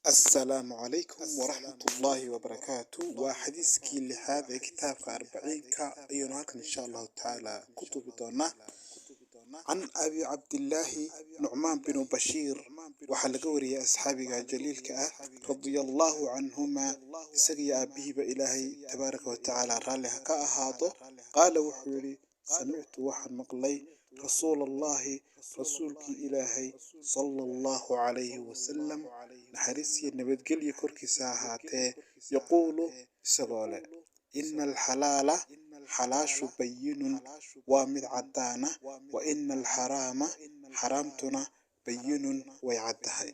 السلام عليكم ورحمة الله وبركاته. وحديث كي لهذا كتاب 40 كأيوناك إن شاء الله تعالى كتب دونا عن أبي عبد الله نعمان بن بشير وحلقوري أصحابي جليل كأه رضي الله عنهما سقي أبيه بإلهي تبارك وتعالى رالها كأهاضه قال وحولي سمعت وحن مقلي رسول الله رسولك إلهي صلى الله عليه وسلم نحرسي نبتقل يكركي ساهاته يقول سقوله إن الحلال حلاش بين وامد عدانا وإن الحرام حرامتنا بين ويعدها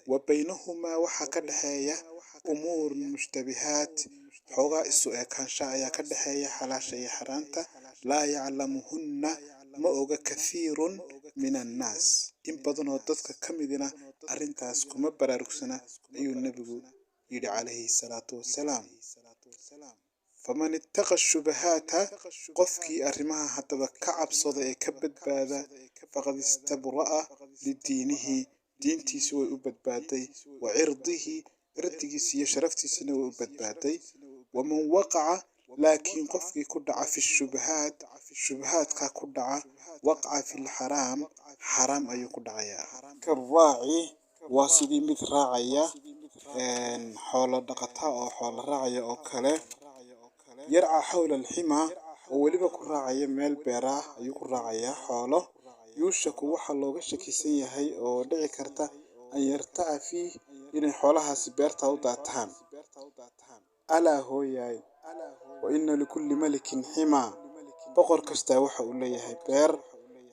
وبينهما وحكدهايا أمور مشتبهات حوغا السؤال كان شايا كدهايا حلاشة حرامتا لا يعلمهن ما كثير من الناس إن بدنا ضدك كمدنا أرنتاس كما براروكسنا أيو النبي يدي عليه الصلاة والسلام فمن اتقى الشبهات قفكي أرمها حتى بكعب صدى كبد باذا فقد استبرأ لدينه دينتي سوى أبد بادي وعرضه ردي سي شرفتي سنوى أبد بادي ومن وقع لكن قفكي كدع في الشبهات شبهات كدع وقع في الحرام حرام أي كدعيا كالراعي واسدي مثل راعيا حول دقتها أو حول راعيا أو كله يرعى حول الحمى ووليبا كراعيا ميل بيراه أيو كراعيا حوله يوشك وحا لوغا شكيسان yahay oo dhici karta an yartaa fii inay xoolahaas beerta u daataan ala hooyay wa inna likulli malikin hima boqor kasta waxa uu leeyahay beer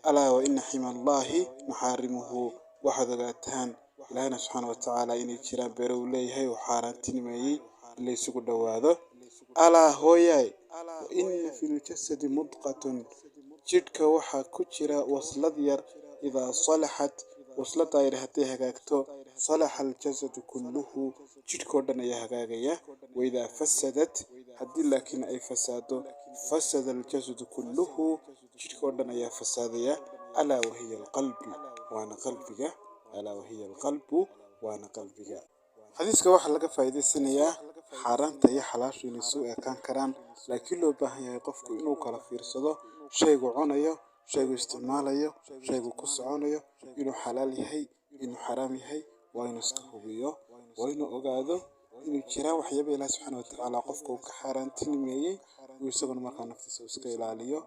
ala wa inna hima allahi maharimuhu waxa dagaataan ilaahna subhanahu wa ta'ala inay jiraan beer uu leeyahay oo xaaraantinimeeyay la isugu dhawaado ala hooyay wa inna fil jasadi mudqatun jidhka waxa ku jira waslad yar ida salahat waslada ay haday hagaagto salaha al jasadu kulluhu jidhko dhan ayaa hagaagaya wayda fasadat hadii laakiin ay fasaado fasada al jasadu kulluhu jidhko dhan ayaa fasaadaya ala wa hiya al qalbi wa qalbiga ala wa hiya al qalbu wa qalbiga hadiiska waxa laga faa'iideysanayaa xaraanta iyo xalaashu inay soo ekaan karaan laakiin loo baahan yahay qofku inuu kala fiirsado shaygu cunayo shaygu isticmaalayo shaygu ku soconayo inuu xalaal yahay inuu xaraam yahay waa inuu iska hubiyo waa inuu ogaado inuu jiraan waxyaabo Ilaahay subhanahu wa ta'ala qofka uu ka xaaraantinimeeyay uu isaguna markaa naftiisa iska ilaaliyo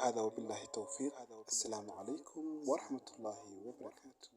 hada wa billahi tawfiiq assalamu alaykum wa rahmatullahi wa barakatuh